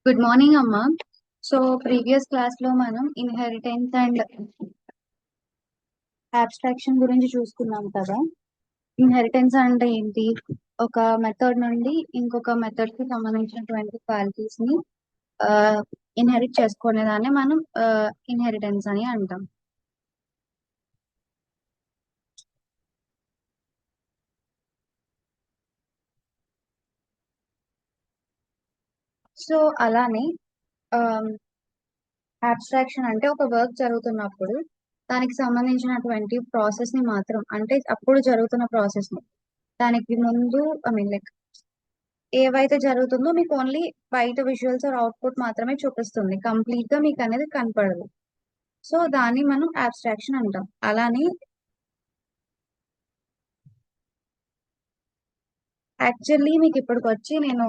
Good morning అమ్మా. So previous class లో మనం ఇన్హెరిటెన్స్ అండ్ అబ్స్ట్రాక్షన్ గురించి చూసుకున్నాం కదా. ఇన్హెరిటెన్స్ అంటే ఏంటి? ఒక మెథడ్ నుండి ఇంకొక మెథడ్ కి సంబంధించినటువంటి క్వాలిటీస్ ని ఇన్హెరిట్ చేసుకునే దాన్ని మనం ఇన్హెరిటెన్స్ అని అంటాం. సో అలానే అబ్స్ట్రాక్షన్ అంటే ఒక వర్క్ జరుగుతున్నప్పుడు దానికి సంబంధించినటువంటి ప్రాసెస్ ని మాత్రం, అంటే అప్పుడు జరుగుతున్న ప్రాసెస్ ని, దానికి ముందు లైక్ ఏవైతే జరుగుతుందో మీకు ఓన్లీ బయట విజువల్స్ ఆర్ అవుట్పుట్ మాత్రమే చూపిస్తుంది, కంప్లీట్ గా మీకు అనేది కనపడదు. సో దాన్ని మనం అబ్స్ట్రాక్షన్ అంటాం. అలానే యాక్చువల్లీ మీకు ఇప్పటికి వచ్చి నేను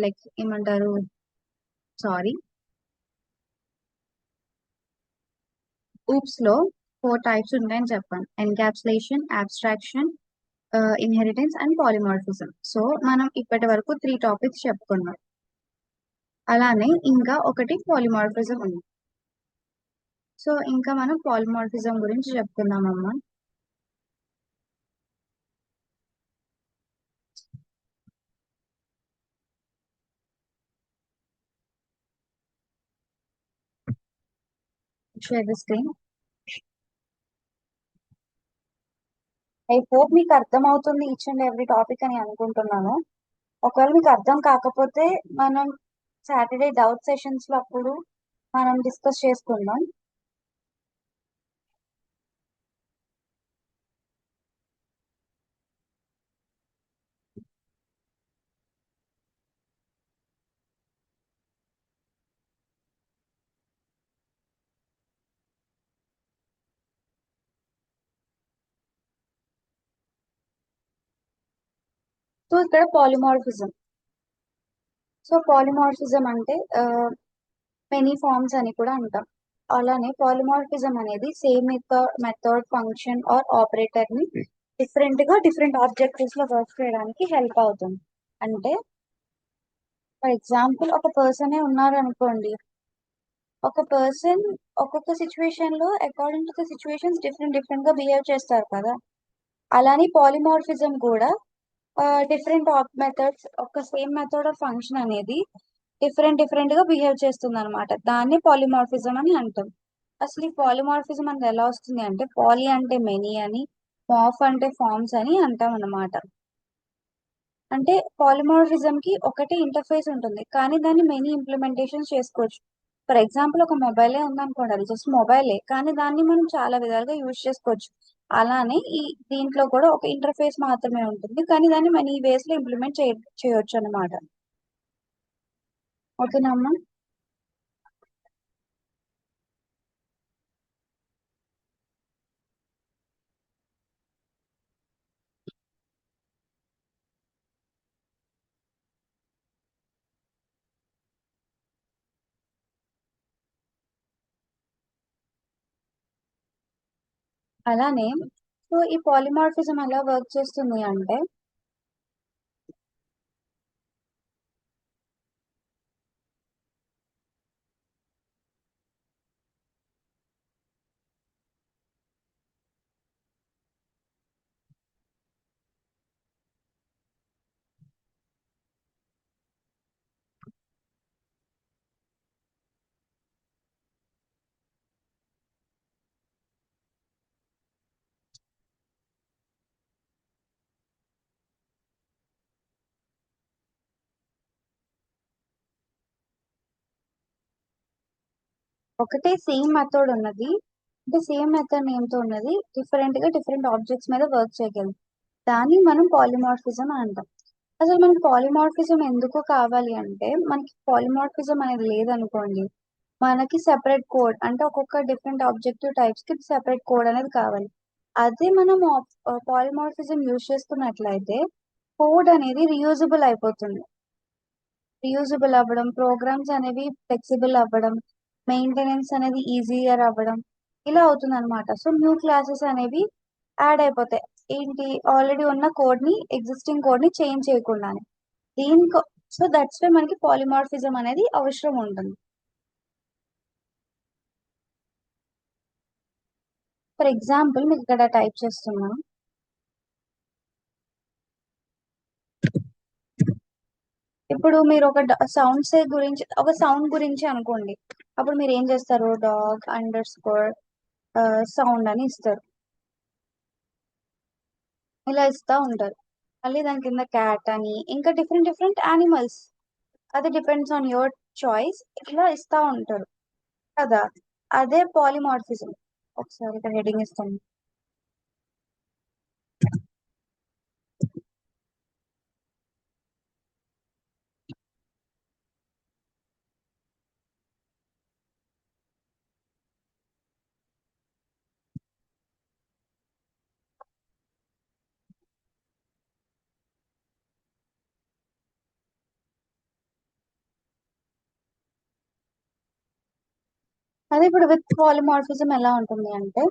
లైక్ ఏమంటారు, సారీ, ఊప్స్ లో 4 టైప్స్ ఉంటాయని చెప్పాను: encapsulation, abstraction, inheritance and polymorphism. So మనం ఇప్పటి వరకు 3 టాపిక్స్ చెప్పుకున్నాం. అలానే ఇంకా ఒకటి పాలిమార్ఫిజం ఉంది. సో ఇంకా మనం పాలిమార్ఫిజం గురించి చెప్పుకుందామమ్మా. Share the screen. I hope మీకు అర్థం అవుతుంది ఈచ్ అండ్ ఎవ్రీ టాపిక్ అని అనుకుంటున్నాను. ఒకవేళ మీకు అర్థం కాకపోతే మనం సాటర్డే డౌట్ సెషన్స్ లో అప్పుడు మనం డిస్కస్ చేసుకుందాం. సో ఇక్కడ పాలిమార్ఫిజం. సో పాలిమార్ఫిజం అంటే మెనీ ఫార్మ్స్ అని కూడా అంటాం. అలానే పాలిమార్ఫిజం అనేది same method, function are operator ని డిఫరెంట్ గా డిఫరెంట్ ఆబ్జెక్టివ్స్ లో వర్క్ చేయడానికి హెల్ప్ అవుతుంది. అంటే ఫర్ ఎగ్జాంపుల్ ఒక పర్సనే ఉన్నారు అనుకోండి. ఒక పర్సన్ ఒక్కొక్క సిచ్యువేషన్ లో according to the situations different different గా బిహేవ్ చేస్తారు కదా. అలానే పాలిమార్ఫిజం కూడా డిఫరెంట్ మెథడ్స్, ఒక సేమ్ మెథడ్ ఆఫ్ ఫంక్షన్ అనేది డిఫరెంట్ డిఫరెంట్ గా బిహేవ్ చేస్తుంది అనమాట. దాన్ని పాలిమార్ఫిజం అని అంటాం. అసలు ఈ పాలిమార్ఫిజం అనేది ఎలా వస్తుంది అంటే, పాలి అంటే మెనీ అని, మార్ఫ్ అంటే ఫార్మ్స్ అని అంటాం అనమాట. అంటే పాలిమార్ఫిజం కి ఒకటే ఇంటర్ఫేస్ ఉంటుంది, కానీ దాన్ని మెనీ ఇంప్లిమెంటేషన్స్ చేసుకోవచ్చు. ఫర్ ఎగ్జాంపుల్ ఒక మొబైలే ఉందనుకోండి, అది జస్ట్ మొబైలే, కానీ దాన్ని మనం చాలా విధాలుగా యూజ్ చేసుకోవచ్చు. అలానే ఈ దీంట్లో కూడా ఒక ఇంటర్ఫేస్ మాత్రమే ఉంటుంది, కానీ దాన్ని మన ఈ వేస్ లో ఇంప్లిమెంట్ చేయొచ్చు అనమాట. ఓకేనా అమ్మా? అలానే సో ఈ పాలిమార్ఫిజం ఎలా వర్క్ చేస్తుంది అంటే, ఒకటే సేమ్ మెథడ్ ఉన్నది, అంటే సేమ్ మెథడ్ నేమ్ తో ఉన్నది, డిఫరెంట్ గా డిఫరెంట్ ఆబ్జెక్ట్స్ మీద వర్క్ చేయగలదు, దాన్ని మనం పాలిమార్ఫిజం అని అంటాం. అసలు మనకి పాలిమార్ఫిజం ఎందుకు కావాలి అంటే, మనకి పాలిమార్ఫిజం అనేది లేదనుకోండి, మనకి సెపరేట్ కోడ్, అంటే ఒక్కొక్క డిఫరెంట్ ఆబ్జెక్టివ్ టైప్స్ కి సెపరేట్ కోడ్ అనేది కావాలి. అదే మనం పాలిమార్ఫిజం యూజ్ చేసుకున్నట్లయితే కోడ్ అనేది రియూజబుల్ అయిపోతుంది. రియూజబుల్ అవ్వడం, ప్రోగ్రామ్స్ అనేవి ఫ్లెక్సిబుల్ అవ్వడం, మెయింటెనెన్స్ అనేది ఈజీగా అవ్వడం, ఇలా అవుతుంది అనమాట. సో న్యూ క్లాసెస్ అనేవి యాడ్ అయిపోతాయి. ఏంటి, ఆల్రెడీ ఉన్న కోడ్ ని, ఎగ్జిస్టింగ్ కోడ్ ని చేంజ్ చేయకుండానే. దీనికి సో దట్స్ వై మనకి పాలిమార్ఫిజం అనేది అవసరం ఉంటుంది. ఫర్ ఎగ్జాంపుల్ మీకు ఇక్కడ టైప్ చేస్తున్నాను. ఇప్పుడు మీరు ఒక సౌండ్ గురించి అనుకోండి. అప్పుడు మీరు ఏం చేస్తారు, డాగ్ అండర్ స్కోర్ సౌండ్ అని ఇస్తారు, ఇలా ఇస్తా ఉంటారు. మళ్ళీ దాని కింద క్యాట్ అని ఇంకా డిఫరెంట్ డిఫరెంట్ యానిమల్స్, అది డిపెండ్స్ ఆన్ యువర్ చాయిస్, ఇలా ఇస్తా ఉంటారు కదా. అదే పాలిమార్ఫిజం. ఒకసారి ఇక్కడ హెడింగ్ ఇస్తాను. అదే ఇప్పుడు విత్ పాలిమార్ఫిజం ఎలా ఉంటుంది అంటే,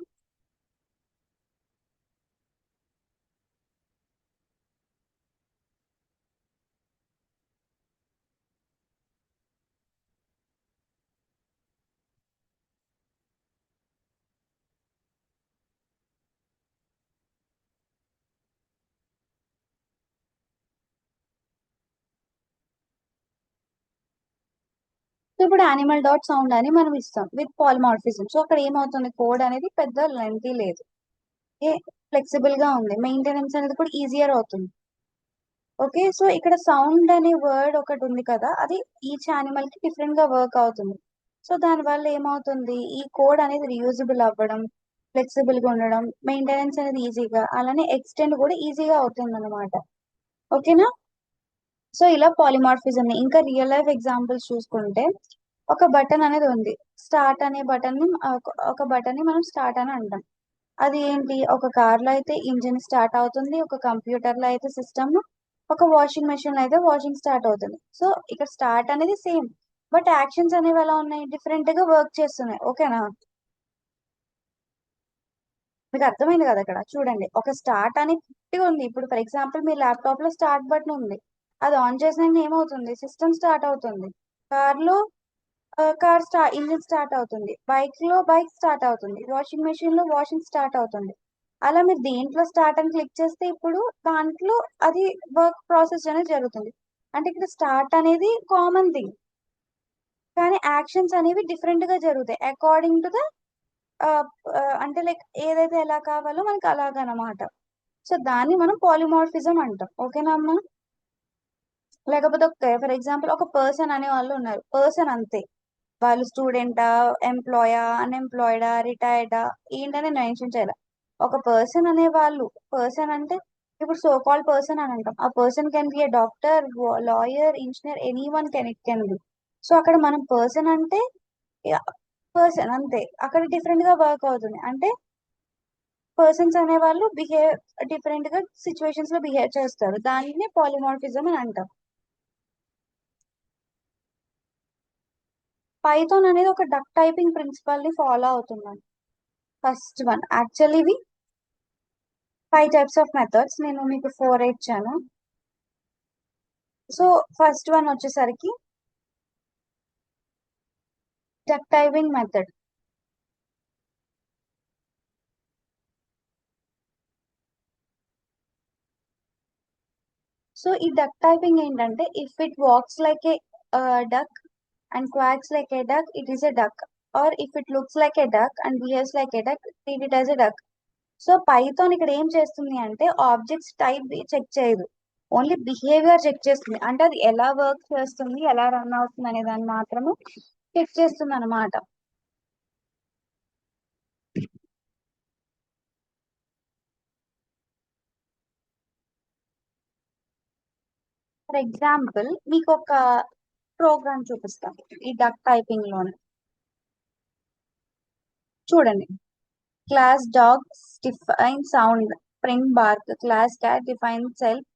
ఇప్పుడు యానిమల్ డాట్ సౌండ్ అని మనం ఇస్తాం విత్ పాలిమార్ఫిజం. సో అక్కడ ఏమవుతుంది, కోడ్ అనేది పెద్ద లెంతీ లేదు, ఏ ఫ్లెక్సిబుల్ గా ఉంది, మెయింటెనెన్స్ అనేది కూడా ఈజియర్ అవుతుంది. ఓకే, సో ఇక్కడ సౌండ్ అనే వర్డ్ ఒకటి ఉంది కదా, అది ఈచ్ యానిమల్ కి డిఫరెంట్ గా వర్క్ అవుతుంది. సో దాని వల్ల ఏమవుతుంది, ఈ కోడ్ అనేది రియూజబుల్ అవ్వడం, ఫ్లెక్సిబుల్ గా ఉండడం, మెయింటెనెన్స్ అనేది ఈజీగా, అలానే ఎక్స్టెండ్ కూడా ఈజీగా అవుతుంది అనమాట. ఓకేనా. సో ఇలా పాలిమార్ఫిజం ని ఇంకా రియల్ లైఫ్ ఎగ్జాంపుల్స్ చూసుకుంటే, ఒక బటన్ అనేది ఉంది, స్టార్ట్ అనే బటన్ ని ఒక బటన్ ని మనం స్టార్ట్ అని అంటాం. అది ఏంటి, ఒక కార్ లో అయితే ఇంజిన్ స్టార్ట్ అవుతుంది, ఒక కంప్యూటర్ లో అయితే సిస్టమ్, ఒక వాషింగ్ మెషిన్ లో అయితే వాషింగ్ స్టార్ట్ అవుతుంది. సో ఇక్కడ స్టార్ట్ అనేది సేమ్, బట్ యాక్షన్స్ అనేవి ఎలా ఉన్నాయి, డిఫరెంట్ గా వర్క్ చేస్తున్నాయి. ఓకేనా. మీకు అర్థమైంది కదా, ఇక్కడ చూడండి ఒక స్టార్ట్ అని గట్టిగా ఉంది. ఇప్పుడు ఫర్ ఎగ్జాంపుల్ మీ ల్యాప్టాప్ లో స్టార్ట్ బటన్ ఉంది, అది ఆన్ చేసిన ఏమవుతుంది, సిస్టమ్ స్టార్ట్ అవుతుంది. కార్ లో ఇంజిన్ స్టార్ట్ అవుతుంది, బైక్ లో బైక్ స్టార్ట్ అవుతుంది, వాషింగ్ మెషిన్ లో వాషింగ్ స్టార్ట్ అవుతుంది. అలా మీరు దేంట్లో స్టార్ట్ అని క్లిక్ చేస్తే ఇప్పుడు దాంట్లో అది వర్క్ ప్రాసెస్ అనేది జరుగుతుంది. అంటే ఇక్కడ స్టార్ట్ అనేది కామన్ థింగ్, కానీ యాక్షన్స్ అనేవి డిఫరెంట్ గా జరుగుతాయి అకార్డింగ్ టు ద అంటే లైక్ ఏదైతే ఎలా కావాలో మనకి అలాగనమాట. సో దాన్ని మనం పాలిమార్ఫిజం అంటాం. ఓకేనా అమ్మా. లేకపోతే ఫర్ ఎగ్జాంపుల్ ఒక పర్సన్ అనే వాళ్ళు ఉన్నారు, పర్సన్ అంతే, వాళ్ళు స్టూడెంటా, ఎంప్లాయా, అన్ఎంప్లాయిడా, రిటైర్డా, ఏంటనే మెన్షన్ చేయాలి. ఒక పర్సన్ అనే వాళ్ళు, పర్సన్ అంటే ఇప్పుడు సో కాల్డ్ పర్సన్ అని అంటాం, ఆ person can be A doctor, lawyer, engineer, any one can be. So అక్కడ మనం పర్సన్ అంటే పర్సన్ అంతే, అక్కడ డిఫరెంట్ గా వర్క్ అవుతుంది. అంటే పర్సన్స్ అనే వాళ్ళు డిఫరెంట్ గా సిచ్యువేషన్స్ లో బిహేవ్ చేస్తారు, దానినే పాలిమార్ఫిజం అని అంటాం. పైథాన్ అనేది ఒక డక్ టైపింగ్ ప్రిన్సిపల్ ని ఫాలో అవుతుందండి. ఫస్ట్ వన్ యాక్చువల్లీ ఇవి 5 టైప్స్ ఆఫ్ మెథడ్స్, నేను మీకు 4 ఇచ్చాను. సో ఫస్ట్ వన్ వచ్చేసరికి డక్ టైపింగ్ మెథడ్. సో ఈ డక్ టైపింగ్ ఏంటంటే, if it walks like a duck and quacks like a duck, it is a duck. Or if it looks like a duck and behaves like a duck, treat it as a duck. So Python ఇక్కడ ఏం చేస్తుంది అంటే, objects type check చేయదు, only behaviour check చేస్తుంది. అంటే అది ఎలా work చేస్తుంది, ఎలా రన్ అవుతుంది అనే దాన్ని మాత్రమే చెక్ చేస్తుంది అనమాట. ఫర్ ఎగ్జాంపుల్ మీకు ఒక ప్రోగ్రామ్ చూపిస్తాం ఈ డక్ టైపింగ్ లోనే. చూడండి, class dog define sound, print bark, class cat define self,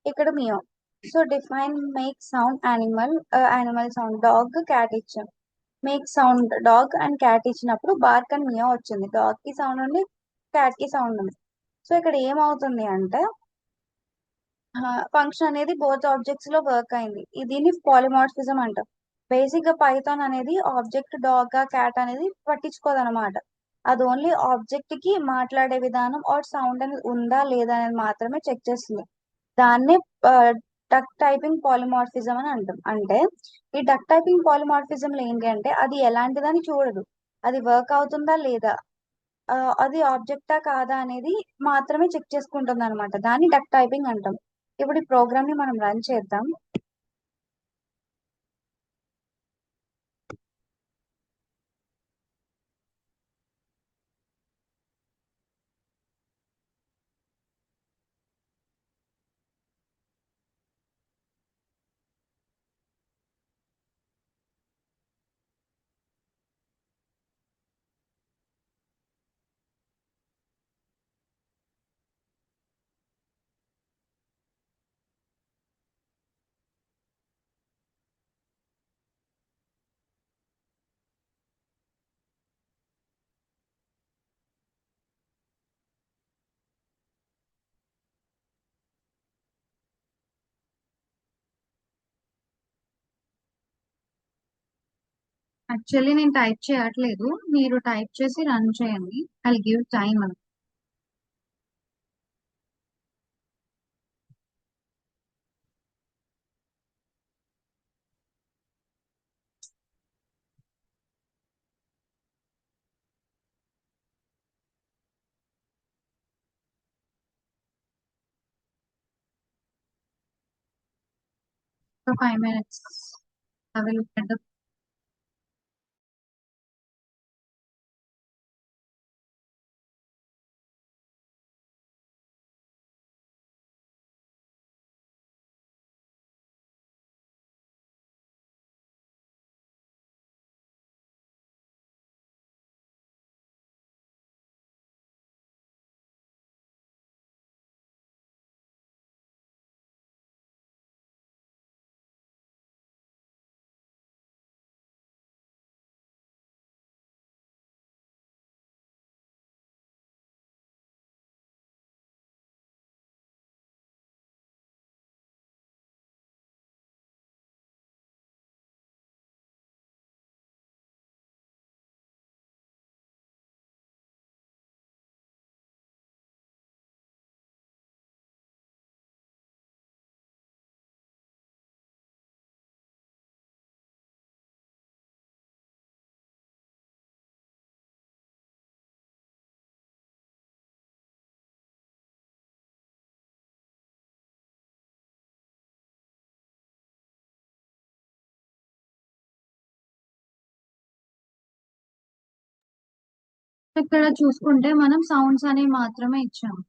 ఇక్కడ meow. So define make sound animal, animal sound dog, cat ఇచ్చాం. Make sound dog and cat ఇచ్చినప్పుడు బార్క్ అండ్ మియో వచ్చింది, dog కి sound ఉంది, cat కి sound ఉంది. So ఇక్కడ ఏమవుతుంది అంటే, ఫంక్షన్ అనేది బోత్ ఆబ్జెక్ట్స్ లో వర్క్ అయింది. దీన్ని పాలిమార్ఫిజం అంటాం. బేసిక్ గా పైథాన్ అనేది ఆబ్జెక్ట్ డాగ్ గా క్యాట్ అనేది పట్టించుకోదన్నమాట. అది ఓన్లీ ఆబ్జెక్ట్ కి మాట్లాడే విధానం ఆర్ సౌండ్ అనేది ఉందా లేదా అనేది మాత్రమే చెక్ చేస్తుంది. దాన్నే డక్ టైపింగ్ పాలిమార్ఫిజం అని అంటాం. అంటే ఈ డక్ టైపింగ్ పాలిమార్ఫిజం లో ఏంటి అంటే అది ఎలాంటిదని చూడదు, అది వర్క్ అవుతుందా లేదా, అది ఆబ్జెక్టా కాదా అనేది మాత్రమే చెక్ చేసుకుంటుంది అనమాట. దాన్ని డక్ టైపింగ్ అంటాం. ఇప్పుడు ఈ ప్రోగ్రామ్ ని మనం రన్ చేద్దాం. యాక్చువల్లీ నేను టైప్ చేయట్లేదు, మీరు టైప్ చేసి రన్ చేయండి. ఐ గివ్ టైమ్ అని. For 5 minutes. I will look at the ఇక్కడ చూసుకుంటే మనం సౌండ్స్ అనేవి మాత్రమే ఇచ్చాము.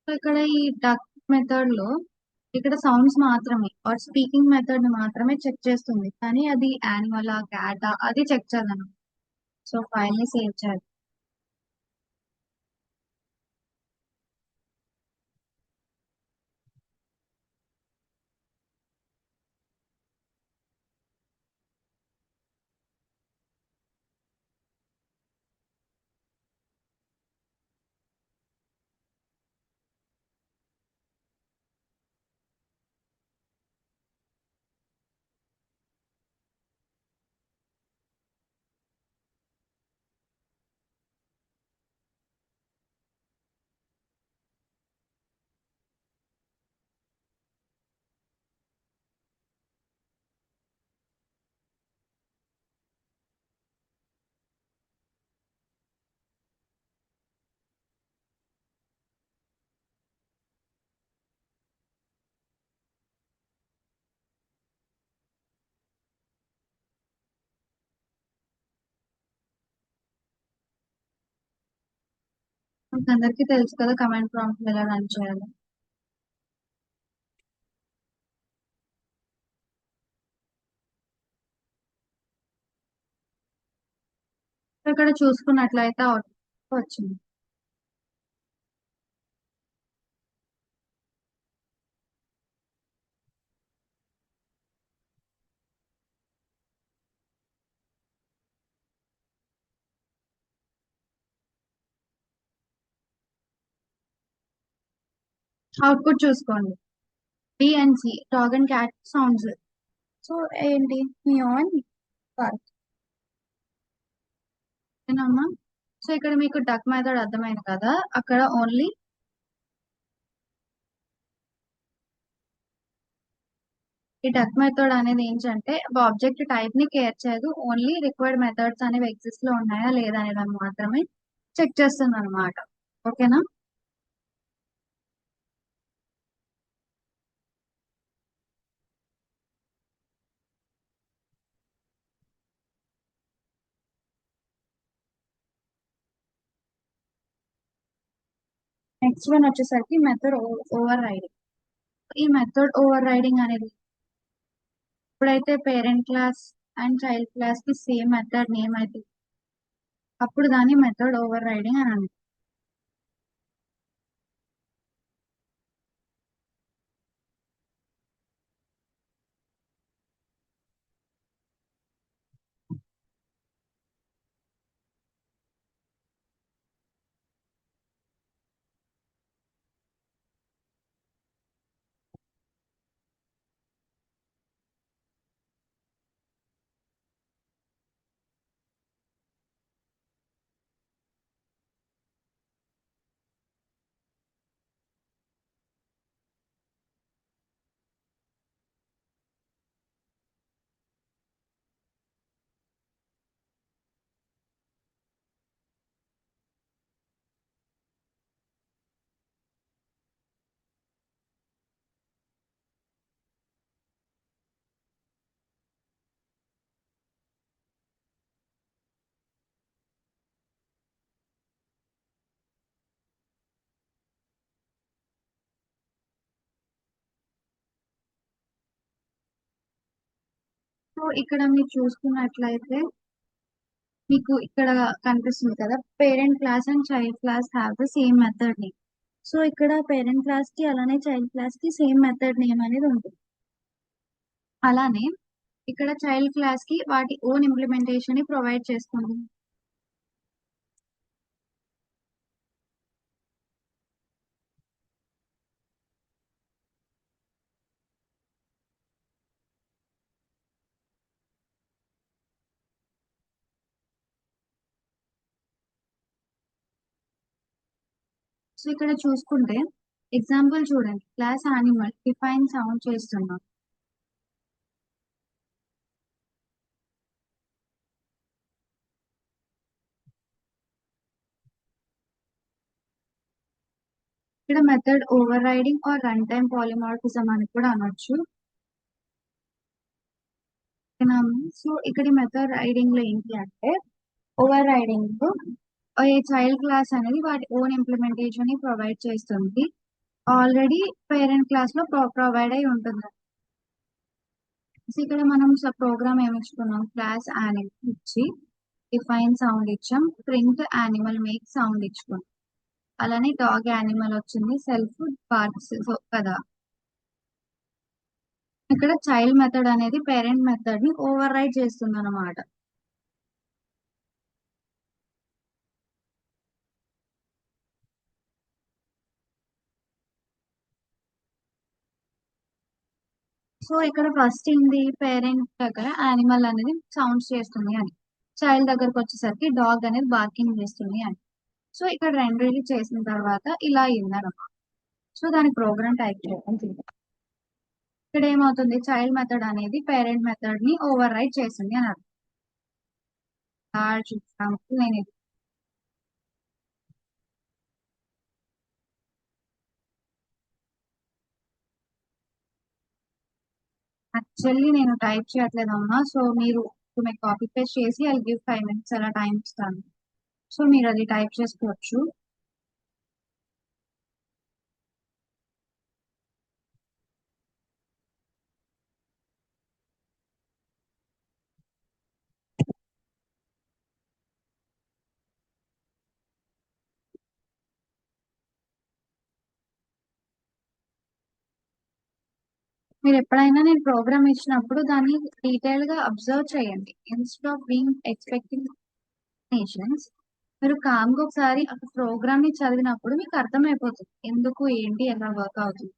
సో ఇక్కడ ఈ డక్ మెథడ్ లో ఇక్కడ సౌండ్స్ మాత్రమే ఆర్ స్పీకింగ్ మెథడ్ ని మాత్రమే చెక్ చేస్తుంది, కానీ అది యానిమల్ క్యాటా అది చెక్ చేయదను. సో ఫైల్ ని సేవ్ చేయాలి. మీకు అందరికీ తెలుసు కదా కమాండ్ ప్రాంప్ట్ ఎలా రన్ చేయాలి. సో ఇక్కడ చూసుకున్నట్లయితే అవుట్పుట్ వచ్చింది. అవుట్పుట్ చూసుకోండి. B and C dog and cat sounds. So ఏంటి మియాన్ పార్క్ ఏనమ్మా. సో ఇక్కడ మీకు డక్ మెథడ్ అర్థమైంది కదా, అక్కడ ఓన్లీ ఈ డక్ మెథడ్ అనేది ఏంటంటే ఆబ్జెక్ట్ టైప్ ని కేర్ చేయదు, ఓన్లీ రిక్వైర్డ్ మెథడ్స్ అనేవి ఎగ్జిస్ట్ లో ఉన్నాయా లేదా అనే దాన్ని మాత్రమే చెక్ చేస్తుంది అనమాట. ఓకేనా. నెక్స్ట్ వన్ వచ్చేసరికి మెథడ్ ఓవర్ రైడింగ్. ఈ మెథడ్ ఓవర్ రైడింగ్ అనేది ఎప్పుడైతే parent class and child class కి సేమ్ మెథడ్ నేమ్ అయితే అప్పుడు దాన్ని మెథడ్ ఓవర్ రైడింగ్ అని అంటారు. సో ఇక్కడ మీరు చూసుకున్నట్లయితే మీకు ఇక్కడ కనిపిస్తుంది కదా, parent class and child class have the same method name. So ఇక్కడ పేరెంట్ క్లాస్ కి అలానే చైల్డ్ క్లాస్ కి సేమ్ మెథడ్ నేమ్ అనేది ఉంటుంది. అలానే ఇక్కడ చైల్డ్ క్లాస్ కి వాటి ఓన్ ఇంప్లిమెంటేషన్ ని ప్రొవైడ్ చేస్తుంది. సో ఇక్కడ చూసుకుంటే ఎగ్జాంపుల్ చూడండి, క్లాస్ యానిమల్ డిఫైన్ సౌండ్ చేస్తున్నాం. ఇక్కడ method overriding or run time polymorphism అని కూడా అనొచ్చు. సో ఇక్కడ మెథడ్ రైడింగ్ లో ఏంటి అంటే over riding a child class అనేది వాటి ఓన్ ఇంప్లిమెంటేషన్ ని ప్రొవైడ్ చేస్తుంది, ఆల్రెడీ పేరెంట్ క్లాస్ లో ప్రొవైడ్ అయి ఉంటుంది. సో ఇక్కడ మనం ప్రోగ్రామ్ ఏమి ఇచ్చుకున్నాం, క్లాస్ యానిమల్ ఇచ్చి డిఫైన్ సౌండ్ ఇచ్చాం, ప్రింట్ యానిమల్ మేక్ సౌండ్ ఇచ్చుకున్నాం. అలానే డాగ్ యానిమల్ వచ్చింది, సెల్ఫ్ పార్ట్స్ కదా. ఇక్కడ చైల్డ్ మెథడ్ అనేది పేరెంట్ మెథడ్ ని ఓవర్ రైడ్ చేస్తుంది అనమాట. సో ఇక్కడ ఫస్ట్ ఏంది, పేరెంట్ దగ్గర యానిమల్ అనేది సౌండ్స్ చేస్తుంది అని, చైల్డ్ దగ్గరకు వచ్చేసరికి డాగ్ అనేది బార్కింగ్ చేస్తుంది అని. సో ఇక్కడ రెండు చేసిన తర్వాత ఇలా అయిందనమాట. సో దాని ప్రోగ్రామ్ టైప్ చేయడం జరిగింది. ఇక్కడ ఏమవుతుంది, చైల్డ్ మెథడ్ అనేది పేరెంట్ మెథడ్ ని ఓవర్ రైడ్ చేస్తుంది అని అర్థం. లార్జ్ ఎగ్జాంపుల్ నేను యాక్చువల్లీ నేను టైప్ చేయట్లేదమ్మా, సో మీరు మీకు కాపీ పేస్ట్ చేసి ఐ గివ్ 5 minutes అలా టైం ఇస్తాను. సో మీరు అది టైప్ చేసుకోవచ్చు. మీరు ఎప్పుడైనా నేను ప్రోగ్రామ్ ఇచ్చినప్పుడు దాన్ని డీటెయిల్ గా అబ్జర్వ్ చేయండి, instead of being expecting nations. మీరు కామ్గా ఒకసారి ఆ ప్రోగ్రామ్ ని చదివినప్పుడు మీకు అర్థమైపోతుంది ఎందుకు ఏంటి ఎలా వర్క్ అవుతుంది.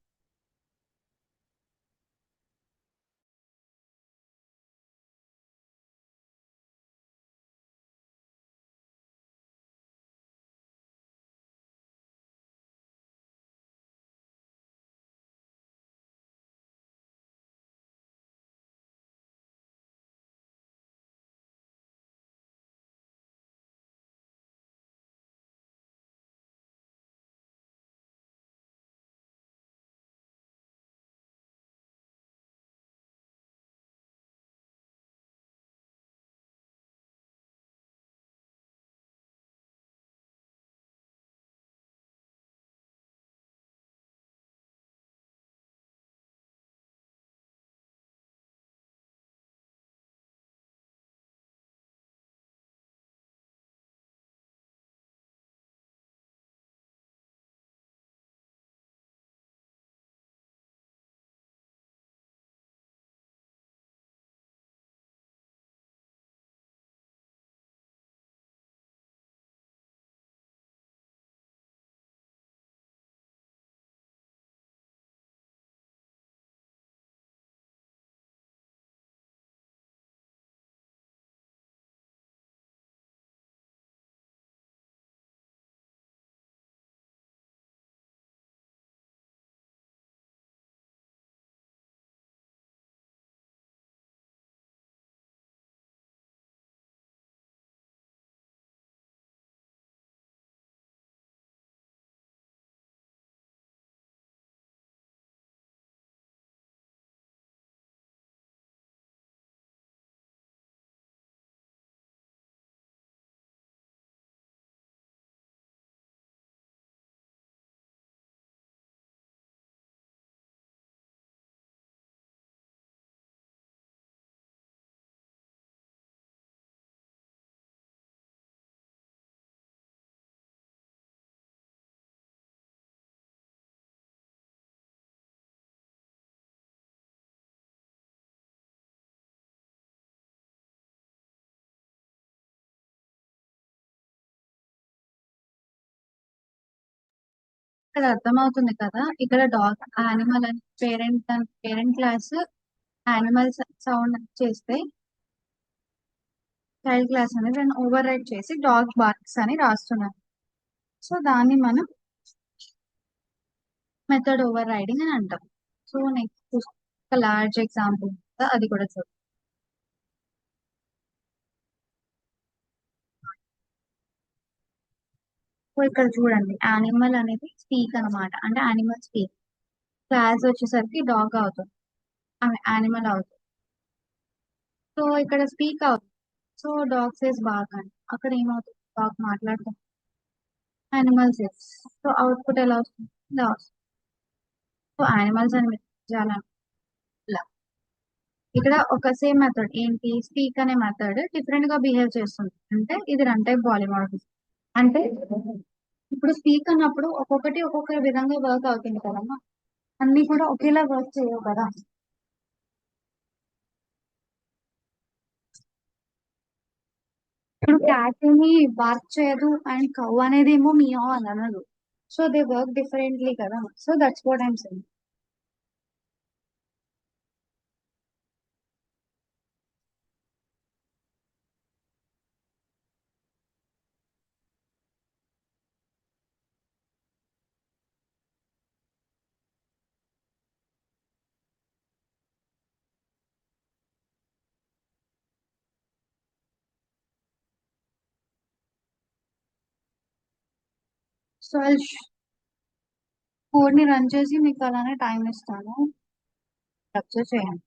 ఇక్కడ అర్థమవుతుంది కదా, ఇక్కడ డాగ్ యానిమల్ అని పేరెంట్ క్లాస్ యానిమల్ సౌండ్ చేస్తే చైల్డ్ క్లాస్ అనేది దాన్ని ఓవర్ రైడ్ చేసి డాగ్ బార్క్స్ అని రాస్తున్నాను. సో దాన్ని మనం మెథడ్ ఓవర్ రైడింగ్ అని అంటాం. సో నెక్స్ట్ ఒక లార్జ్ ఎగ్జాంపుల్ అది కూడా చూద్దాం. సో ఇక్కడ చూడండి, యానిమల్ అనేది స్పీక్ అన్నమాట, అంటే యానిమల్ స్పీక్. క్లాస్ వచ్చేసరికి డాగ్ అవుతుంది, యానిమల్ అవుతుంది. సో ఇక్కడ స్పీక్ అవుతుంది. సో డాగ్ సేస్ బాగా అని అక్కడ ఏమవుతుంది, డాగ్ మాట్లాడుతుంది, యానిమల్ సేస్. సో అవుట్పుట్ ఎలా వస్తుంది, ఇలా వస్తుంది. సో యానిమల్స్ అని చాలా ఇలా. ఇక్కడ ఒక సేమ్ మెథడ్ ఏంటి, స్పీక్ అనే మెథడ్ డిఫరెంట్ గా బిహేవ్ చేస్తుంది, అంటే ఇది రన్ టైప్ పాలిమార్ఫిజం. అంటే ఇప్పుడు స్పీక్ అన్నప్పుడు ఒక్కొక్కటి ఒక్కొక్క విధంగా వర్క్ అవుతుంది కదమ్మా, అన్ని కూడా ఒకేలా వర్క్ చేయవు కదా. ఇప్పుడు క్యాట్ ఏమి బార్క్ చేయదు అండ్ కౌ అనేది ఏమో మియావ్ అని అనదు. సో దే వర్క్ డిఫరెంట్లీ కదా, so that's what I'm saying. So code ని రన్ చేసి మీకు అలానే టైం ఇస్తాను, స్ట్రక్చర్ చేయండి.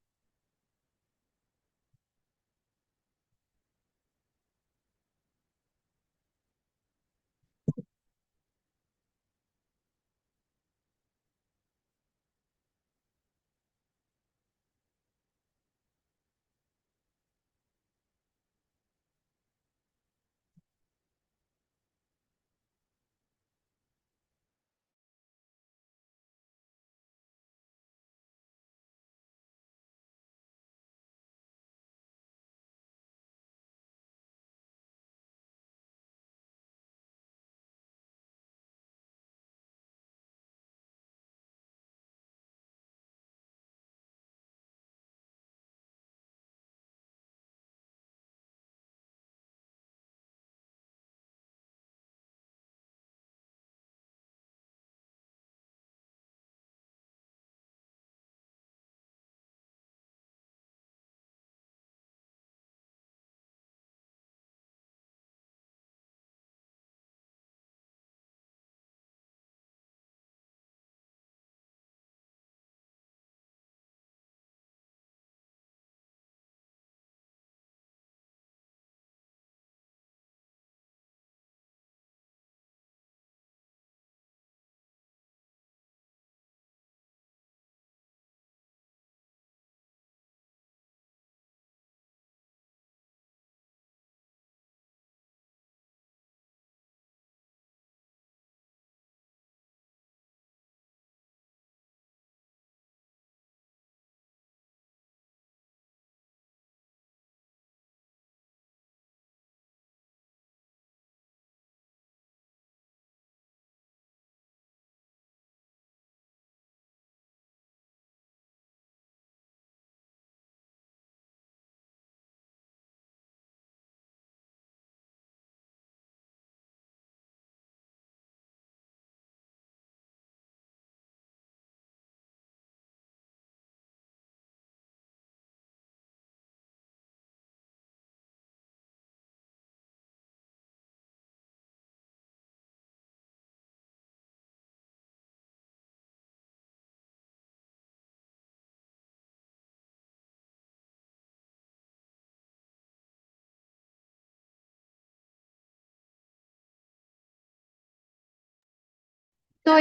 సో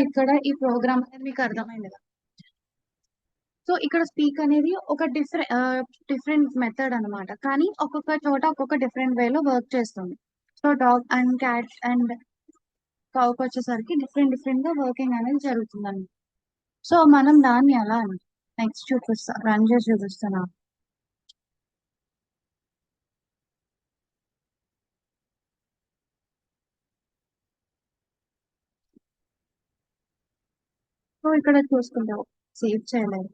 ఇక్కడ ఈ ప్రోగ్రామ్ అనేది మీకు అర్థమైంది కదా. సో ఇక్కడ స్పీక్ అనేది ఒక డిఫరెంట్ మెథడ్ అన్నమాట, కానీ ఒక్కొక్క చోట ఒక్కొక్క డిఫరెంట్ వేలో వర్క్ చేస్తుంది. So dog and cat and కౌకి వచ్చేసరికి డిఫరెంట్ డిఫరెంట్ గా వర్కింగ్ అనేది జరుగుతుందండి. సో మనం దాన్ని ఎలా నెక్స్ట్ రన్ చేసి చూపిస్తున్నాం. ఇక్కడ చూసుకుంటావు సేవ్ చేయలేదు.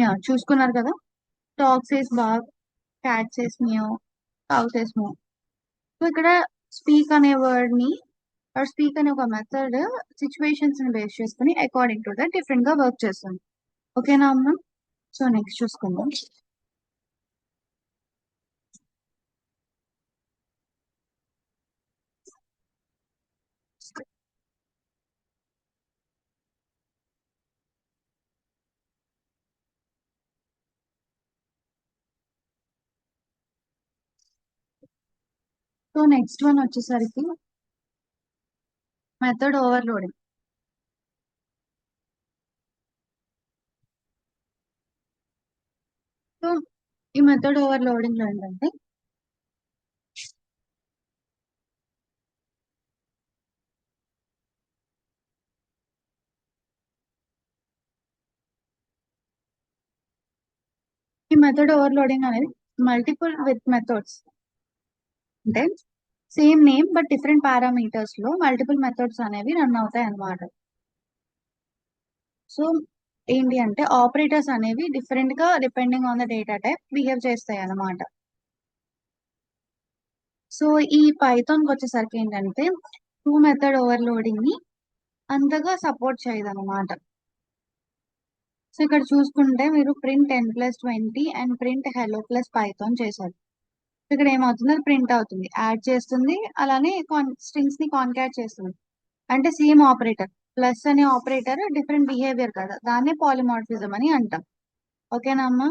యా చూసుకున్నారు కదా. Dog says bag, cat says meow, cow says moo. So ఇక్కడ స్పీక్ అనే వర్డ్ ని స్పీక్ అనే ఒక మెథడ్ సిచ్యువేషన్స్ ని బేస్ చేసుకుని అకార్డింగ్ టు దట్ డిఫరెంట్ గా వర్క్ చేస్తుంది. ఓకేనా అమ్మ? సో నెక్స్ట్ చూసుకుందాం. సో నెక్స్ట్ వన్ వచ్చేసరికి మెథడ్ ఓవర్లోడింగ్. సో ఈ మెథడ్ ఓవర్లోడింగ్ లో ఏంటంటే ఈ మెథడ్ ఓవర్లోడింగ్ అనేది మల్టిపుల్ విత్ మెథడ్స్ అంటే same name but different parameters లో మల్టిపుల్ మెథడ్స్ అనేవి రన్ అవుతాయి అన్నమాట. సో ఏంటి అంటే ఆపరేటర్స్ అనేవి డిఫరెంట్ గా depending on the data type behave చేస్తాయి అన్నమాట. సో ఈ పైథాన్ కి వచ్చేసరికి ఏంటంటే టూ మెథడ్ ఓవర్లోడింగ్ ని అంతగా సపోర్ట్ చేయదు అనమాట. సో ఇక్కడ చూసుకుంటే మీరు print 10+20 and print hello plus Python చేశారు. ఇక్కడ ఏమవుతుంది, అది ప్రింట్ అవుతుంది, యాడ్ చేస్తుంది, అలానే స్ట్రింగ్స్ ని కాన్కాట్ చేస్తుంది. అంటే సేమ్ ఆపరేటర్ ప్లస్ అనే ఆపరేటర్ డిఫరెంట్ బిహేవియర్ కదా, దాన్నే పాలిమార్ఫిజం అని అంటాం. ఓకేనా అమ్మా?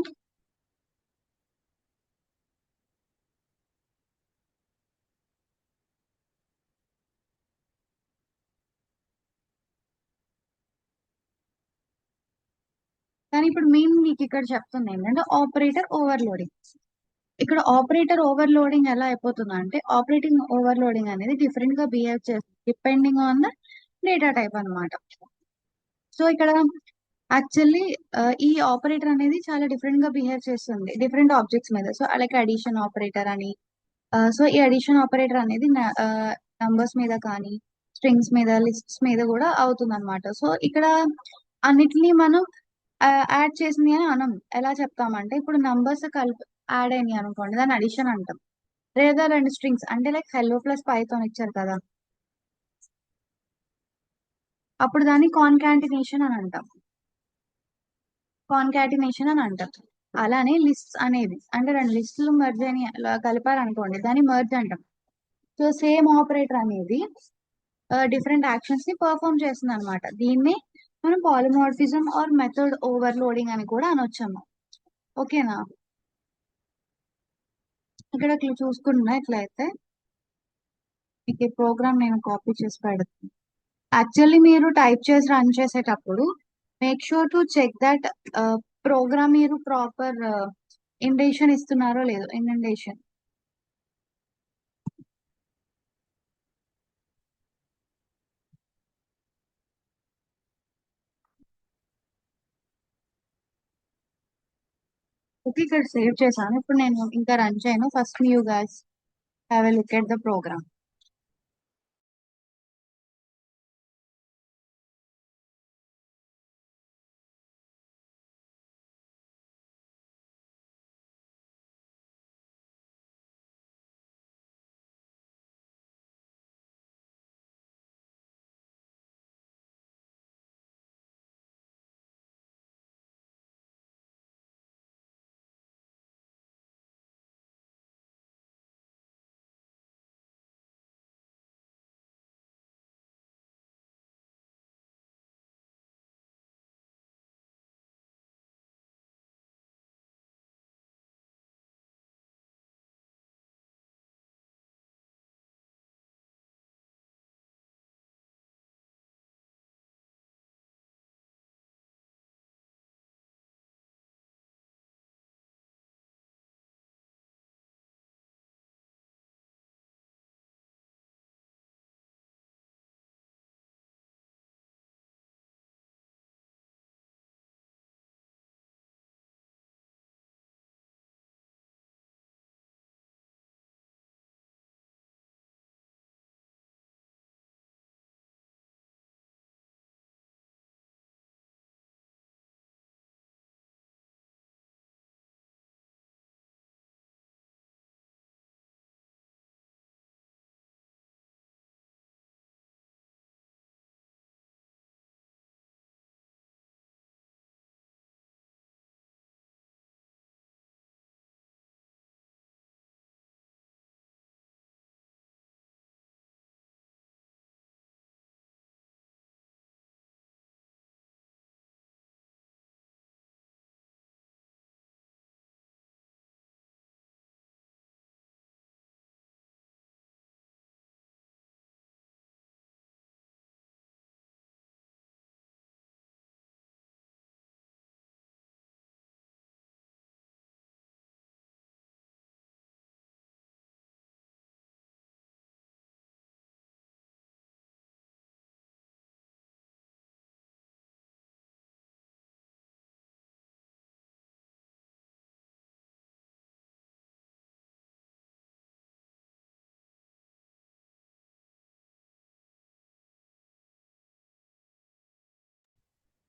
కానీ ఇప్పుడు మేము మీకు ఇక్కడ చెప్తుంది ఏంటంటే ఆపరేటర్ ఓవర్లోడింగ్. ఇక్కడ ఆపరేటర్ ఓవర్లోడింగ్ ఎలా అయిపోతుంది అంటే ఆపరేటింగ్ ఓవర్లోడింగ్ అనేది డిఫరెంట్ గా బిహేవ్ చేస్తుంది depending on the data type అన్నమాట. సో ఇక్కడ యాక్చువల్లీ ఈ ఆపరేటర్ అనేది చాలా డిఫరెంట్ గా బిహేవ్ చేస్తుంది డిఫరెంట్ ఆబ్జెక్ట్స్ మీద. సో అలాగే అడిషన్ ఆపరేటర్ అని. సో ఈ అడిషన్ ఆపరేటర్ అనేది నంబర్స్ మీద కానీ స్ట్రింగ్స్ మీద లిస్ట్స్ మీద కూడా అవుతుంది అనమాట. సో ఇక్కడ అన్నిటినీ మనం యాడ్ చేసింది అని అనం ఎలా చెప్తామంటే ఇప్పుడు నంబర్స్ కలిపి యాడ్ అయినాయి అనుకోండి, దాన్ని అడిషన్ అంటాం. లేదా రెండు స్ట్రింగ్స్ అంటే లైక్ హెల్లో ప్లస్ పైథాన్ ఇచ్చారు కదా, అప్పుడు దాన్ని కాన్కాటినేషన్ అని అంటాం. కాన్కాటినేషన్ అని అంటాం. అలానే లిస్ట్స్ అనేది అంటే రెండు లిస్టులు మర్జ్ అని అలా కలిపారనుకోండి, దాన్ని మర్జ్ అంటాం. సో సేమ్ ఆపరేటర్ అనేది డిఫరెంట్ యాక్షన్స్ ని పర్ఫామ్ చేస్తుంది అనమాట. దీన్ని మనం పాలిమార్ఫిజం ఆర్ మెథడ్ ఓవర్లోడింగ్ అని కూడా అనొచ్చమ్మా. ఓకేనా? ఇక్కడ ఇట్లా చూసుకున్నా ఇట్లయితే మీకు ఈ ప్రోగ్రామ్ నేను కాపీ చేసి పెడతాను. యాక్చువల్లీ మీరు టైప్ చేసి రన్ చేసేటప్పుడు make sure to check that program మీరు ప్రాపర్ ఇండెంటేషన్ ఇస్తున్నారో లేదో. ఇండెంటేషన్ ఓకే, ఇక్కడ సేవ్ చేశాను. ఇప్పుడు నేను ఇంకా రన్ చేయను. First you guys have a look at the program.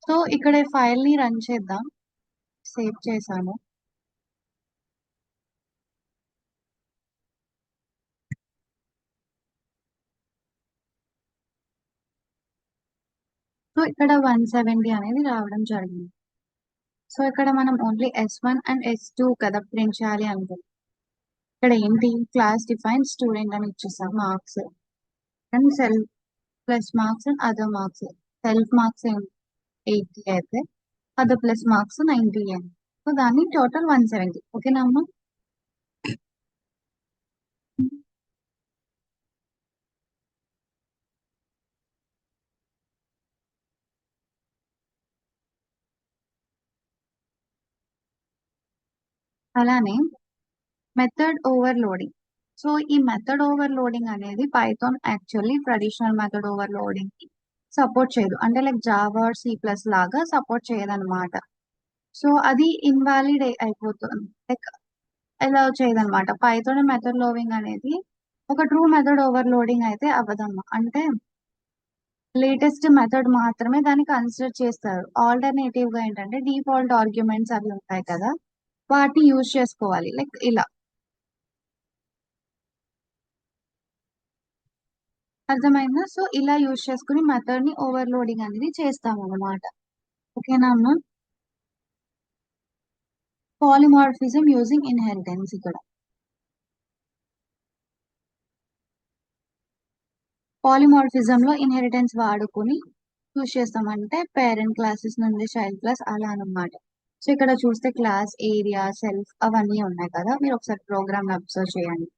So ఇక్కడ ఫైల్ ని రన్ చేద్దాం. సేవ్ చేశాను. సో ఇక్కడ 170 అనేది రావడం జరిగింది. సో ఇక్కడ మనం ఓన్లీ S1 అండ్ S2 కదా ప్రింట్ చేయాలి అనుకుంటున్నాం. ఇక్కడ ఏంటి క్లాస్ డిఫైన్ స్టూడెంట్ అని ఇచ్చేసాం marks and self plus marks and other marks. Self marks 80 అయితే అదర్ ప్లస్ మార్క్స్ 90 అని. సో దాన్ని టోటల్ 170. ఓకేనా అమ్మా? అలానే మెథడ్ ఓవర్లోడింగ్. సో ఈ మెథడ్ ఓవర్లోడింగ్ అనేది Python actually traditional method overloading కి సపోర్ట్ చేయదు. అంటే లైక్ జావా సి ప్లస్ లాగా సపోర్ట్ చేయదు అనమాట. సో అది ఇన్వాలిడ్ అయిపోతుంది. లైక్ ఎలా చేయదన్నమాట. పైథాన్ మెథడ్ లోడింగ్ అనేది ఒక ట్రూ మెథడ్ ఓవర్లోడింగ్ అయితే అవ్వదమ్మా. అంటే లేటెస్ట్ మెథడ్ మాత్రమే దాన్ని కన్సిడర్ చేస్తారు. ఆల్టర్నేటివ్ గా ఏంటంటే డిఫాల్ట్ ఆర్గ్యుమెంట్స్ అవి ఉంటాయి కదా, వాటిని యూజ్ చేసుకోవాలి. లైక్ ఇలా అర్థమైందా? సో ఇలా యూజ్ చేసుకుని మెథడ్ ని ఓవర్లోడింగ్ అనేది చేస్తాం అన్నమాట. ఓకేనా అమ్మా? Polymorphism using inheritance. ఇక్కడ పాలిమార్ఫిజం లో ఇన్హెరిటెన్స్ వాడుకుని యూజ్ చేస్తామంటే పేరెంట్ క్లాసెస్ నుండి చైల్డ్ క్లాస్ అలా అన్నమాట. సో ఇక్కడ చూస్తే క్లాస్ ఏరియా సెల్ఫ్ అవన్నీ ఉన్నాయి కదా, మీరు ఒకసారి ప్రోగ్రామ్ అబ్జర్వ్ చేయండి.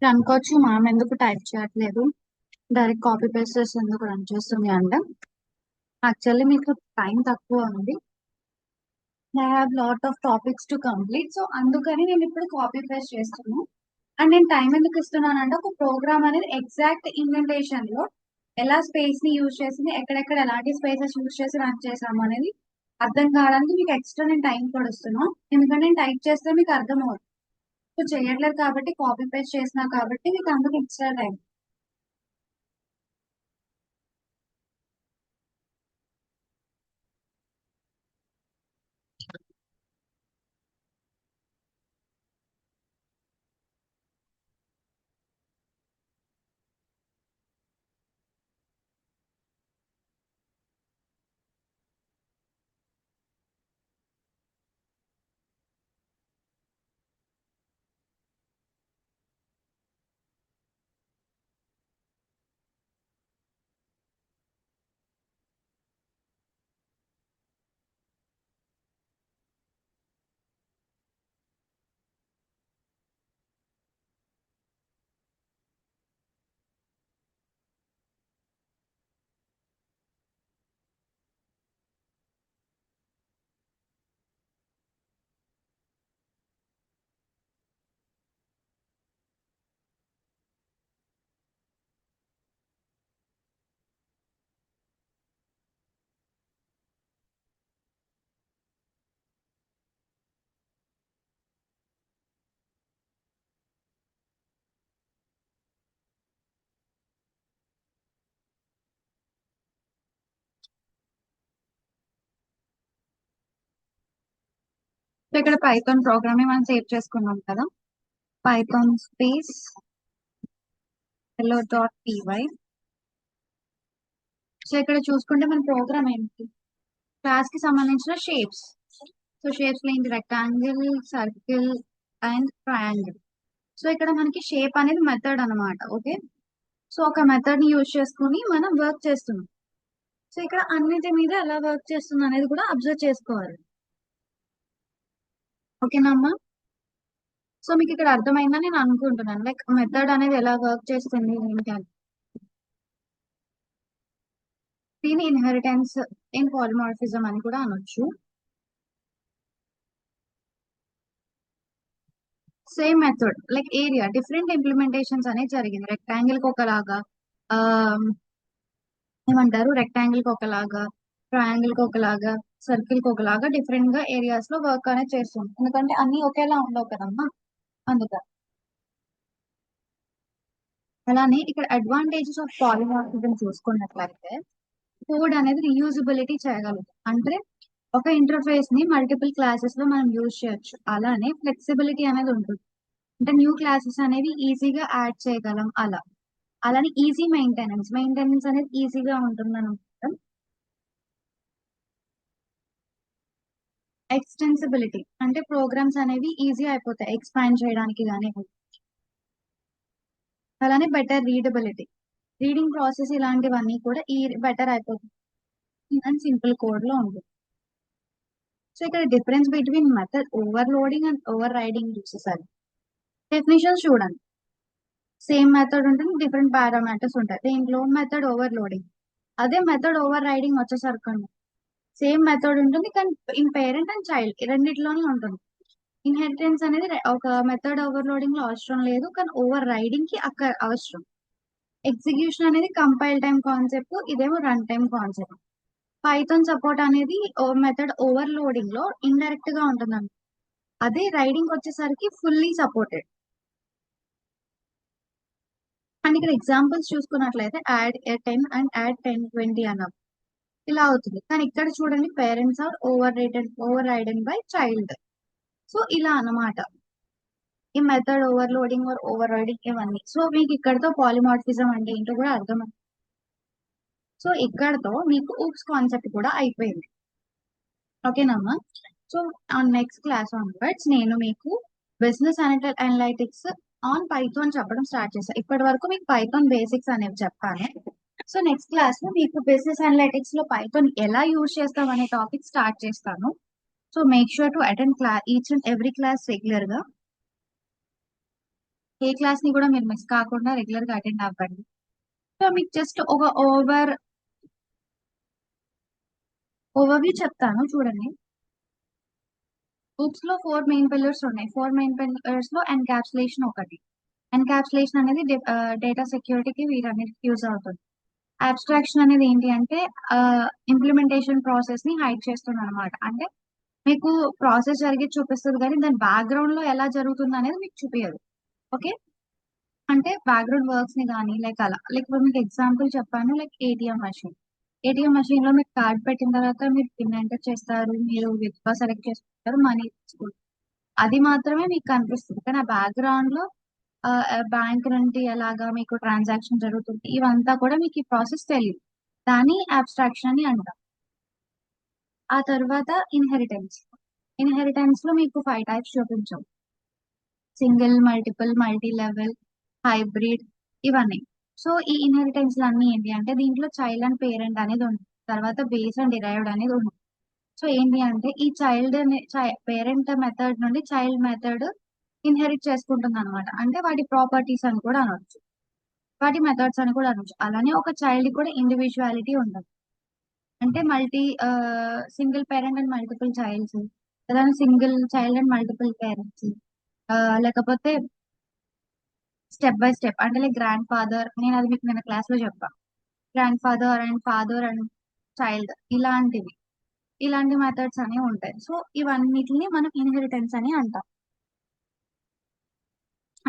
అనుకోవచ్చు మ్యామ్ ఎందుకు టైప్ చేయట్లేదు, డైరెక్ట్ కాపీ పేస్ట్ చేసి ఎందుకు రన్ చేస్తుంది అంటే యాక్చువల్లీ మీకు టైం తక్కువ ఉంది. I have lot of topics to complete. So అందుకని నేను ఇప్పుడు కాపీ పేస్ట్ చేస్తున్నాను. అండ్ నేను టైం ఎందుకు ఇస్తున్నాను అంటే ఒక ప్రోగ్రామ్ అనేది ఎగ్జాక్ట్ ఇండెంటేషన్ లో ఎలా స్పేస్ ని యూజ్ చేసింది, ఎక్కడెక్కడ ఎలాంటి స్పేసెస్ యూజ్ చేసి రన్ చేసాము అనేది అర్థం కావడానికి మీకు ఎక్స్ట్రా నేను టైం కూడా ఇస్తున్నాను. ఎందుకంటే నేను టైప్ చేస్తే మీకు అర్థం అవుతుంది. సో చేయట్లేదు కాబట్టి కాపీ పేస్ట్ చేసినా కాబట్టి మీకు అందుకు ఎక్స్ట్రా టైం. సో ఇక్కడ పైథాన్ ప్రోగ్రామ్ మనం సేవ్ చేసుకున్నాం కదా, పైథాన్ స్పేస్ hello.py. సో ఇక్కడ చూసుకుంటే మన ప్రోగ్రామ్ ఏంటి, క్లాస్ కి సంబంధించిన షేప్స్. సో షేప్స్ లో ఏంటి, rectangle, circle and triangle. So ఇక్కడ మనకి షేప్ అనేది మెథడ్ అనమాట. ఓకే, సో ఒక మెథడ్ ని యూజ్ చేసుకుని మనం వర్క్ చేస్తున్నాం. సో ఇక్కడ అన్నిటి మీద ఎలా వర్క్ చేస్తుంది అనేది కూడా అబ్జర్వ్ చేసుకోవాలి. ఓకేనా అమ్మా? సో మీకు ఇక్కడ అర్థమైందని నేను అనుకుంటున్నాను, లైక్ మెథడ్ అనేది ఎలా వర్క్ చేస్తుంది ఏంటి అని. దీని ఇన్హెరిటెన్స్ ఇన్ పాలిమార్ఫిజం అని కూడా అనొచ్చు. Same method like area different implementations అనేది జరిగింది. రెక్టాంగిల్ కి ఒకలాగా, ఆ, ఏమంటారు, రెక్టాంగిల్ కి ఒకలాగా, ట్రయాంగిల్ కి ఒకలాగా, సర్కిల్ కి ఒకలాగా డిఫరెంట్ గా ఏరియాస్ లో వర్క్ అనేది చేస్తుంది. ఎందుకంటే అన్ని ఒకేలా ఉండవు కదమ్మా, అందుకని. అలానే ఇక్కడ అడ్వాంటేజెస్ ఆఫ్ పాలిమార్ఫిజం చూసుకున్నట్లయితే, కోడ్ అనేది రీయూజబిలిటీ చేయగలుగుతాం. అంటే ఒక ఇంటర్ఫేస్ ని మల్టిపుల్ క్లాసెస్ లో మనం యూజ్ చేయొచ్చు. అలానే ఫ్లెక్సిబిలిటీ అనేది ఉంటుంది, అంటే న్యూ క్లాసెస్ అనేవి ఈజీగా యాడ్ చేయగలం అలా. అలానే ఈజీ మెయింటెనెన్స్ అనేది ఈజీగా ఉంటుంది అనమాట. ఎక్స్టెన్సిబిలిటీ అంటే ప్రోగ్రామ్స్ అనేవి ఈజీ అయిపోతాయి ఎక్స్పాండ్ చేయడానికి కానీ. అలానే బెటర్ రీడబిలిటీ, రీడింగ్ ప్రాసెస్ ఇలాంటివన్నీ కూడా ఈ బెటర్ అయిపోతుంది అండ్ సింపుల్ కోడ్ లో ఉంటుంది. సో ఇక్కడ difference between method overloading and over riding చూసేసరికి డెఫినేషన్స్ చూడండి. సేమ్ మెథడ్ ఉంటుంది, డిఫరెంట్ పారామీటర్స్ ఉంటాయి. దీంట్లో మెథడ్ ఓవర్లోడింగ్, అదే మెథడ్ ఓవర్ రైడింగ్ వచ్చేసరికి సేమ్ మెథడ్ ఉంటుంది కానీ ఇన్ పేరెంట్ అండ్ చైల్డ్ రెండిట్లోనే ఉంటుంది. ఇన్హెరిటెన్స్ అనేది ఒక మెథడ్ ఓవర్లోడింగ్ లో అవసరం లేదు, కానీ ఓవర్ రైడింగ్ కి అక్కడ అవసరం. ఎగ్జిక్యూషన్ అనేది కంపైల్ టైం కాన్సెప్ట్, ఇదేమో run time concept. Python support అనేది మెథడ్ ఓవర్లోడింగ్ లో ఇండైరెక్ట్ గా ఉంటుంది, అదే రైడింగ్ వచ్చేసరికి ఫుల్లీ సపోర్టెడ్. అండ్ ఇక్కడ ఎగ్జాంపుల్స్ చూసుకున్నట్లయితే యాడ్ 10 అండ్ యాడ్ 10-20 అన్నప్పుడు ఇలా అవుతుంది. కానీ ఇక్కడ చూడండి, parents are overridden by child. So ఇలా అన్నమాట ఈ method overloading or overriding ఇవన్నీ. సో మీకు ఇక్కడతో పాలిమార్ఫిజం అంటే ఏంటో కూడా అర్థమైంది. సో ఇక్కడతో మీకు ఊప్స్ కాన్సెప్ట్ కూడా అయిపోయింది. ఓకేనమ్మా? So on next class onwards నేను మీకు బిజినెస్ అనలైటిక్స్ ఆన్ పైథాన్ చెప్పడం స్టార్ట్ చేశాను. ఇప్పటి వరకు మీకు పైథాన్ బేసిక్స్ అనేవి చెప్పాను. సో నెక్స్ట్ క్లాస్ లో మీకు బిజినెస్ అనలైటిక్స్ లో పైథాన్ ఎలా యూజ్ చేస్తాం అనే టాపిక్ స్టార్ట్ చేస్తాను. So make sure to attend each and every class regular గా. ఏ క్లాస్ ని కూడా మీరు మిస్ కాకుండా రెగ్యులర్ గా అటెండ్ అవ్వండి. సో మీకు జస్ట్ ఒక ఓవర్వ్యూ చెప్తాను చూడండి. బుక్స్ లో 4 మెయిన్ పిల్లర్స్ ఉన్నాయి. 4 మెయిన్ పిల్లర్స్ లో ఎన్కాప్సులేషన్ ఒకటి. ఎన్కాప్సులేషన్ అనేది డేటా సెక్యూరిటీకి వీటన్నిటికి యూజ్ అవుతుంది. అబ్స్ట్రాక్షన్ అనేది ఏంటి అంటే ఇంప్లిమెంటేషన్ ప్రాసెస్ ని హైడ్ చేస్తుంది అనమాట. అంటే మీకు ప్రాసెస్ జరిగి చూపిస్తుంది కానీ దాని బ్యాక్గ్రౌండ్ లో ఎలా జరుగుతుంది అనేది మీకు చూపించదు. ఓకే, అంటే బ్యాక్గ్రౌండ్ వర్క్స్ ని కానీ లైక్ అలా. లైక్ ఇప్పుడు మీకు ఎగ్జాంపుల్ చెప్పాను, like ATM machine. ATM machine లో మీకు కార్డ్ పెట్టిన తర్వాత మీరు పిన్ ఎంటర్ చేస్తారు, మీరు విత్డ్రా సెలెక్ట్ చేసుకుంటారు, మనీ తీసుకుంటారు. అది మాత్రమే మీకు కనిపిస్తుంది, కానీ ఆ బ్యాక్గ్రౌండ్ లో బ్యాంక్ నుండి ఎలాగా మీకు ట్రాన్సాక్షన్ జరుగుతుంది ఇవంతా కూడా మీకు ఈ ప్రాసెస్ తెలియదు. దాన్ని అబ్స్ట్రాక్షన్ అని అంటాం. ఆ తర్వాత ఇన్హెరిటెన్స్ లో మీకు 5 టైప్స్ చూపించాం: single, multiple, multi level, hybrid, ఇవన్నీ. సో ఈ ఇన్హెరిటెన్స్ అన్ని ఏంటి అంటే దీంట్లో చైల్డ్ అండ్ పేరెంట్ అనేది ఉంది, తర్వాత బేస్ అండ్ డిరైవ్డ్ అనేది ఉంది. సో ఏంటి అంటే ఈ చైల్డ్ పేరెంట్ మెథడ్ నుండి చైల్డ్ మెథడ్ ఇన్హెరిట్ చేసుకుంటుంది అనమాట. అంటే వాటి ప్రాపర్టీస్ అని కూడా అనొచ్చు, వాటి మెథడ్స్ అని కూడా అనొచ్చు. అలానే ఒక చైల్డ్ కూడా ఇండివిజువాలిటీ ఉంటుంది. అంటే single parent and multiple childs, లేదా single child and multiple parents, లేకపోతే స్టెప్ బై స్టెప్. అంటే లైక్ గ్రాండ్ ఫాదర్, నేను అది మీకు నిన్న క్లాస్ లో చెప్పాను. గ్రాండ్ ఫాదర్ అండ్ చైల్డ్, ఇలాంటి మెథడ్స్ అనేవి ఉంటాయి. సో ఇవన్నిటిని మనం ఇన్హెరిటెన్స్ అని అంటాం.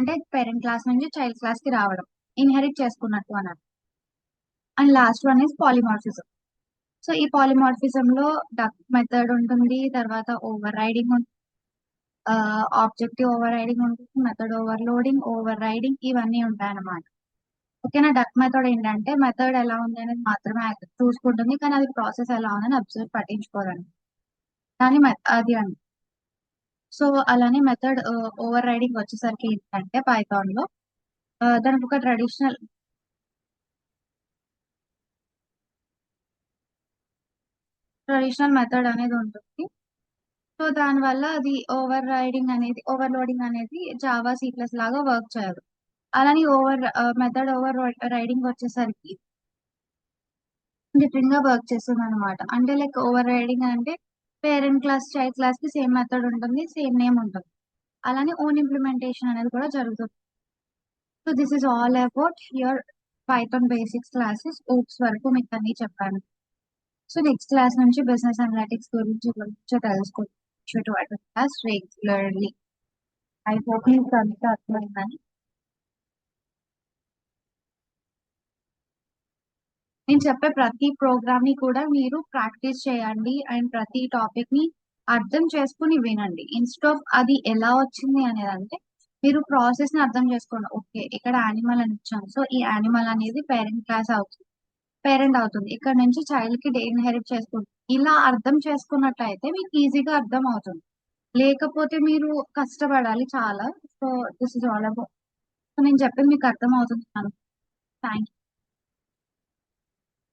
అంటే పేరెంట్ క్లాస్ నుంచి చైల్డ్ క్లాస్ కి రావడం, ఇన్హెరిట్ చేసుకున్నట్టు అన్నట్టు. And last one is polymorphism. So ఈ పాలిమార్ఫిజం లో డక్ మెథడ్ ఉంటుంది, తర్వాత ఓవర్ రైడింగ్ ఉంటుంది, ఆబ్జెక్టివ్ ఓవర్ రైడింగ్ ఉంటుంది, మెథడ్ ఓవర్లోడింగ్, ఓవర్ రైడింగ్ ఇవన్నీ ఉంటాయి అన్నమాట. ఓకేనా. డక్ మెథడ్ ఏంటంటే మెథడ్ ఎలా ఉంది అనేది మాత్రమే చూసుకుంటుంది, కానీ అది ప్రాసెస్ ఎలా ఉందని అబ్జర్వ్ పట్టించుకోదండి. కానీ అది అండి. సో అలానే మెథడ్ ఓవర్ రైడింగ్ వచ్చేసరికి ఏంటంటే పైథాన్ లో దానికి ఒక ట్రెడిషనల్ మెథడ్ అనేది ఉంటుంది. సో దానివల్ల అది ఓవర్లోడింగ్ అనేది జావా సి ప్లస్ లాగా వర్క్ చేయదు. అలానే మెథడ్ ఓవర్ రైడింగ్ వచ్చేసరికి డిఫరెంట్ గా వర్క్ చేస్తుంది అనమాట. అంటే లైక్ ఓవర్ రైడింగ్ అంటే పేరెంట్ క్లాస్ చైల్డ్ క్లాస్ కి సేమ్ మెథడ్ ఉంటుంది, సేమ్ నేమ్ ఉంటుంది. అలానే ఓన్ ఇంప్లిమెంటేషన్ అనేది కూడా జరుగుతుంది. So this is all about your Python basics classes. Ops వరకు మీకు అన్ని చెప్పాను. సో నెక్స్ట్ క్లాస్ నుంచి బిజినెస్ అనలిటిక్స్ గురించి కొంచెం తెలుసుకోవచ్చు to attend class regularly. I hope మీకు అంతా అర్థమైందని. నేను చెప్పే ప్రతి ప్రోగ్రామ్ ని కూడా మీరు ప్రాక్టీస్ చేయండి అండ్ ప్రతి టాపిక్ ని అర్థం చేసుకుని వినండి. ఇన్స్టెడ్ ఆఫ్ అది ఎలా వచ్చింది అనేది అంటే మీరు ప్రాసెస్ ని అర్థం చేసుకోండి. ఓకే, ఇక్కడ యానిమల్ అని ఇచ్చాను, సో ఈ యానిమల్ అనేది పేరెంట్ అవుతుంది, ఇక్కడ నుంచి చైల్డ్ కి ఇన్హెరిట్ చేసుకుంటుంది. ఇలా అర్థం చేసుకున్నట్లయితే మీకు ఈజీగా అర్థం అవుతుంది. లేకపోతే మీరు కష్టపడాలి చాలా. So this is all about. So నేను చెప్పింది మీకు అర్థం అవుతుంది. థ్యాంక్